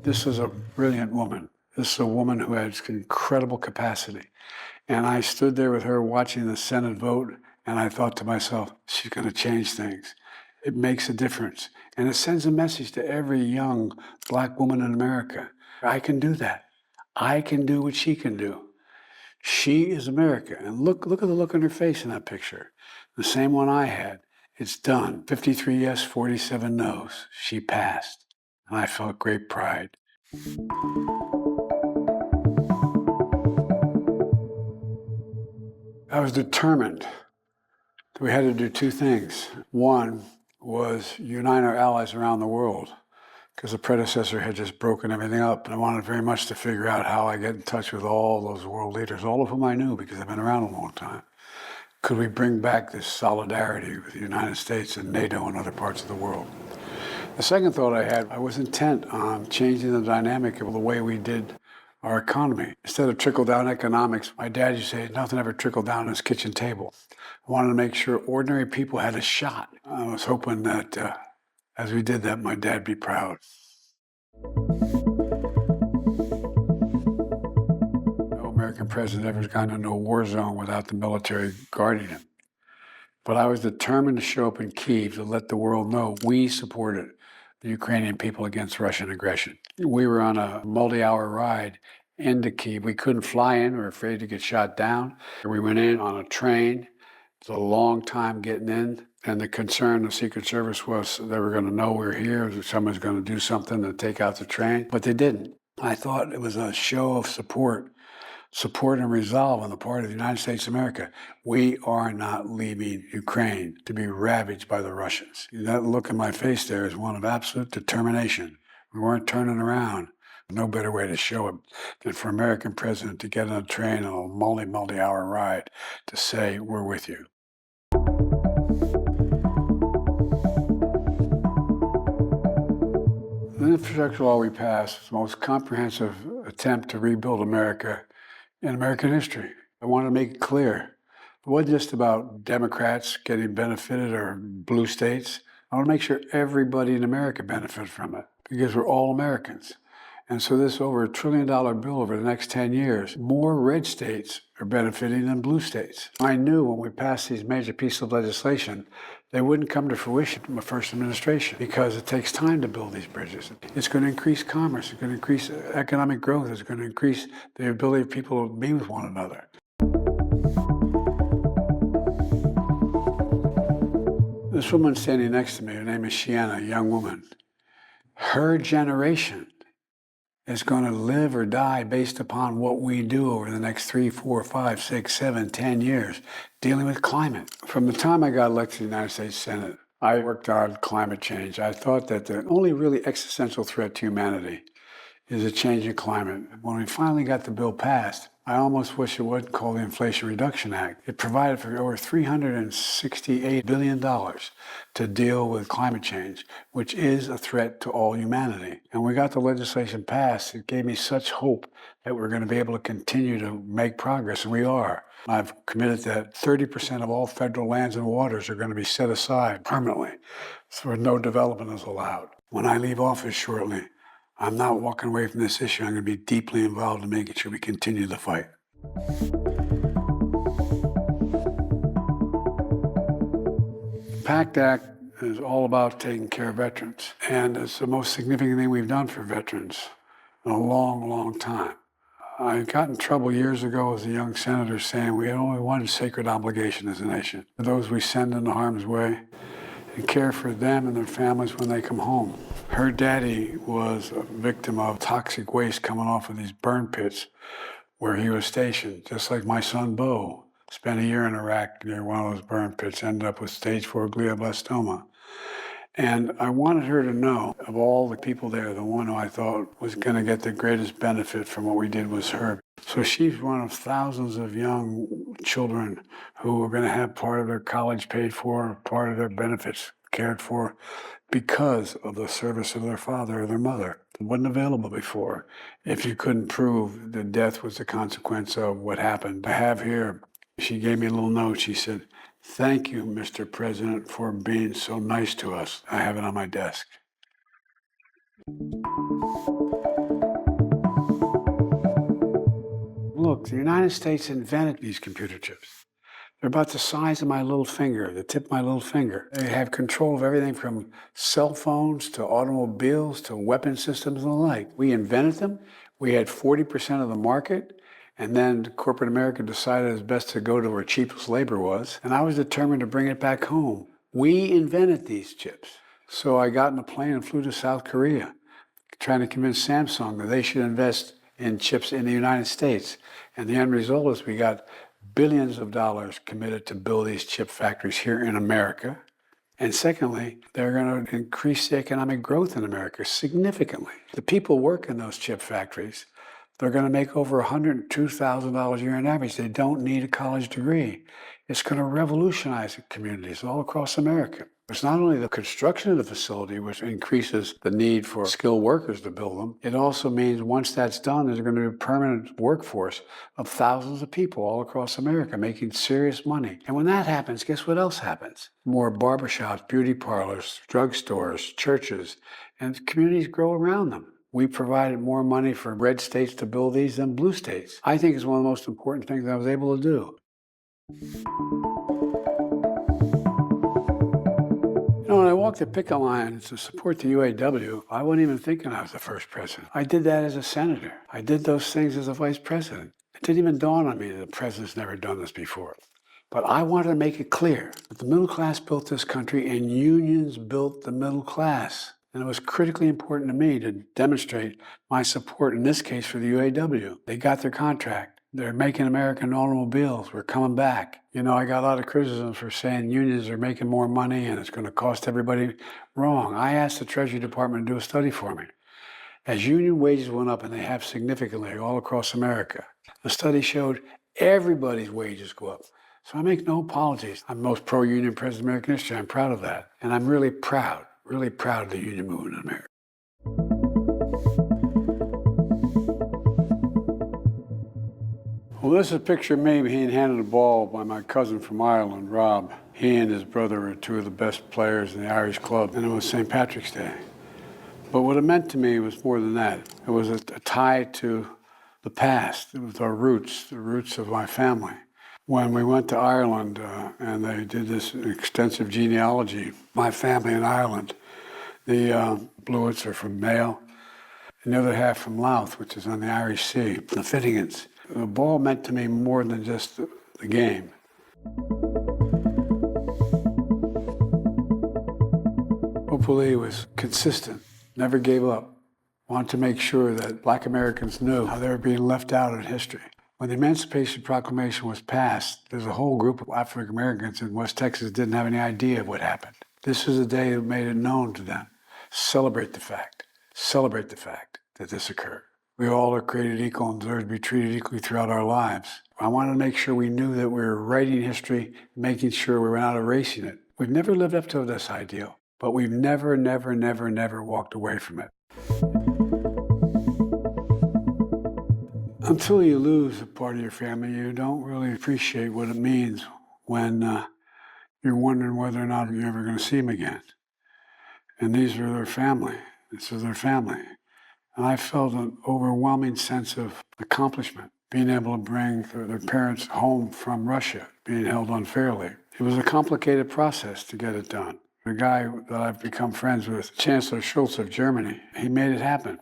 This is a brilliant woman. This is a woman who has incredible capacity. And I stood there with her watching the Senate vote, and I thought to myself, she's going to change things. It makes a difference. And it sends a message to every young Black woman in America. I can do that. I can do what she can do. She is America. And look at the look on her face in that picture. The same one I had. It's done. 53 yes, 47 no's. She passed. And I felt great pride. I was determined that we had to do two things. One was unite our allies around the world, because the predecessor had just broken everything up. And I wanted very much to figure out how I get in touch with all those world leaders, all of whom I knew because I've been around a long time. Could we bring back this solidarity with the United States and NATO and other parts of the world? The second thought I had, I was intent on changing the dynamic of the way we did our economy. Instead of trickle-down economics, my dad used to say, nothing ever trickled down his kitchen table. I wanted to make sure ordinary people had a shot. I was hoping that as we did that, my dad'd be proud. No American president ever has gone into a war zone without the military guarding him. But I was determined to show up in Kyiv to let the world know we supported the Ukrainian people against Russian aggression. We were on a multi-hour ride into Kyiv. We couldn't fly in. We were afraid to get shot down. We went in on a train. It was a long time getting in. And the concern of Secret Service was they were going to know we were here. Someone's going to do something to take out the train. But they didn't. I thought it was a show of support and resolve on the part of the United States of America. We are not leaving Ukraine to be ravaged by the Russians. That look in my face there is one of absolute determination. We weren't turning around. No better way to show it than for an American president to get on a train on a multi-hour ride to say, we're with you. The infrastructure law we passed was the most comprehensive attempt to rebuild America in American history. I want to make it clear. It wasn't just about Democrats getting benefited or blue states. I want to make sure everybody in America benefits from it because we're all Americans. And so this over $1 trillion bill over the next 10 years, more red states are benefiting than blue states. I knew when we passed these major pieces of legislation, they wouldn't come to fruition in the first administration because it takes time to build these bridges. It's going to increase commerce. It's going to increase economic growth. It's going to increase the ability of people to be with one another. This woman standing next to me, her name is Shiana, a young woman. Her generation is going to live or die based upon what we do over the next 3, 4, 5, 6, 7, 10 years dealing with climate. From the time I got elected to the United States Senate, I worked on climate change. I thought that the only really existential threat to humanity is a change in climate. When we finally got the bill passed, I almost wish it wasn't called the Inflation Reduction Act. It provided for over $368 billion to deal with climate change, which is a threat to all humanity. And we got the legislation passed. It gave me such hope that we're going to be able to continue to make progress, and we are. I've committed that 30% of all federal lands and waters are going to be set aside permanently, so no development is allowed. When I leave office shortly, I'm not walking away from this issue. I'm going to be deeply involved in making sure we continue the fight. The PACT Act is all about taking care of veterans, and it's the most significant thing we've done for veterans in a long, long time. I got in trouble years ago as a young senator saying we had only one sacred obligation as a nation, for those we send into harm's way, and care for them and their families when they come home. Her daddy was a victim of toxic waste coming off of these burn pits where he was stationed, just like my son, Bo, spent a year in Iraq near one of those burn pits, ended up with stage 4 glioblastoma. And I wanted her to know, of all the people there, the one who I thought was going to get the greatest benefit from what we did was her. So she's one of thousands of young children who are going to have part of their college paid for, part of their benefits cared for, because of the service of their father or their mother. It wasn't available before if you couldn't prove that death was the consequence of what happened. I have here She gave me a little note. She said, "Thank you, Mr. President, for being so nice to us." I have it on my desk. Look, the United States invented these computer chips. They're about the size of my little finger, the tip of my little finger. They have control of everything from cell phones to automobiles to weapon systems and the like. We invented them. We had 40% of the market. And then corporate America decided it was best to go to where cheapest labor was. And I was determined to bring it back home. We invented these chips. So I got in a plane and flew to South Korea, trying to convince Samsung that they should invest in chips in the United States. And the end result is we got billions of dollars committed to build these chip factories here in America. And secondly, they're going to increase the economic growth in America significantly. The people work in those chip factories, they're going to make over $102,000 a year on average. They don't need a college degree. It's going to revolutionize communities all across America. It's not only the construction of the facility, which increases the need for skilled workers to build them, it also means once that's done, there's going to be a permanent workforce of thousands of people all across America making serious money. And when that happens, guess what else happens? More barbershops, beauty parlors, drugstores, churches, and communities grow around them. We provided more money for red states to build these than blue states. I think it's one of the most important things I was able to do. You know, when I walked the picket line to support the UAW, I wasn't even thinking I was the first president. I did that as a senator. I did those things as a vice president. It didn't even dawn on me that the president's never done this before. But I wanted to make it clear that the middle class built this country and unions built the middle class. And it was critically important to me to demonstrate my support, in this case, for the UAW. They got their contract. They're making American automobiles. We're coming back. You know, I got a lot of criticism for saying unions are making more money and it's going to cost everybody. Wrong. I asked the Treasury Department to do a study for me. As union wages went up, and they have significantly all across America, the study showed everybody's wages go up. So I make no apologies. I'm the most pro-union president in American history. I'm proud of that. And I'm really proud of the union movement in America. Well, this is a picture of me being handed a ball by my cousin from Ireland, Rob. He and his brother were two of the best players in the Irish club, and it was St. Patrick's Day. But what it meant to me was more than that. It was a tie to the past. It was our roots, the roots of my family. When we went to Ireland and they did this extensive genealogy, my family in Ireland, the Blewitts are from Mayo, and the other half from Louth, which is on the Irish Sea, the Finnegans. The ball meant to me more than just the game. Hopefully, was consistent, never gave up, wanted to make sure that Black Americans knew how they were being left out in history. When the Emancipation Proclamation was passed, there's a whole group of African Americans in West Texas didn't have any idea of what happened. This was a day that made it known to them. Celebrate the fact that this occurred. We all are created equal and deserve to be treated equally throughout our lives. I wanted to make sure we knew that we were writing history, making sure we were not erasing it. We've never lived up to this ideal, but we've never walked away from it. Until you lose a part of your family, you don't really appreciate what it means when you're wondering whether or not you're ever going to see them again. And these are their family. This is their family. And I felt an overwhelming sense of accomplishment, being able to bring their parents home from Russia, being held unfairly. It was a complicated process to get it done. The guy that I've become friends with, Chancellor Schulz of Germany, he made it happen.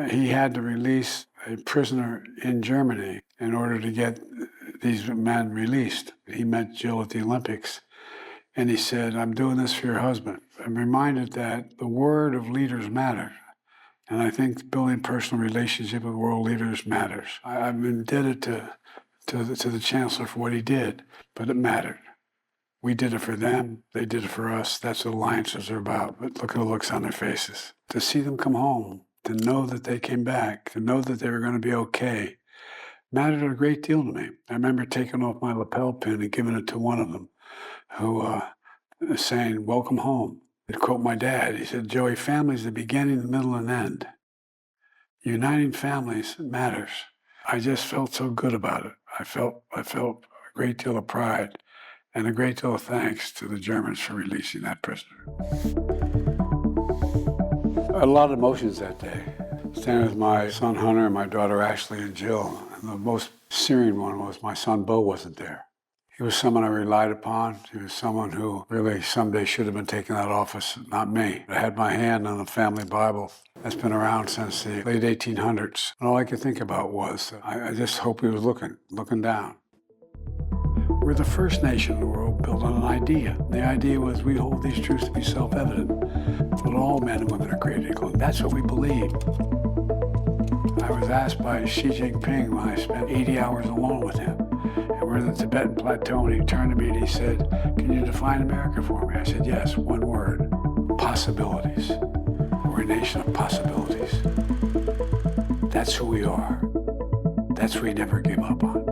He had to release a prisoner in Germany in order to get these men released. He met Jill at the Olympics, and he said, "I'm doing this for your husband." I'm reminded that the word of leaders matters. And I think building personal relationship with world leaders matters. I'm indebted to the Chancellor for what he did, but it mattered. We did it for them. They did it for us. That's what alliances are about. But look at the looks on their faces. To see them come home, to know that they came back, to know that they were going to be okay, mattered a great deal to me. I remember taking off my lapel pin and giving it to one of them who was saying, "Welcome home." To quote my dad, he said, "Joey, family's the beginning, the middle, and end. Uniting families matters." I just felt so good about it. I felt great deal of pride and a great deal of thanks to the Germans for releasing that prisoner. A lot of emotions that day. Standing with my son Hunter and my daughter Ashley and Jill. And the most searing one was my son Bo wasn't there. He was someone I relied upon. He was someone who really someday should have been taking that office, not me. I had my hand on the family Bible that's been around since the late 1800s. And all I could think about was, I just hope he was looking down. We're the first nation in the world built on an idea. The idea was we hold these truths to be self-evident, that all men and women are created equal. That's what we believe. I was asked by Xi Jinping when I spent 80 hours alone with him, and we're in the Tibetan Plateau, and he turned to me and he said, "Can you define America for me?" I said, "Yes, one word, possibilities. We're a nation of possibilities." That's who we are. That's what we never give up on.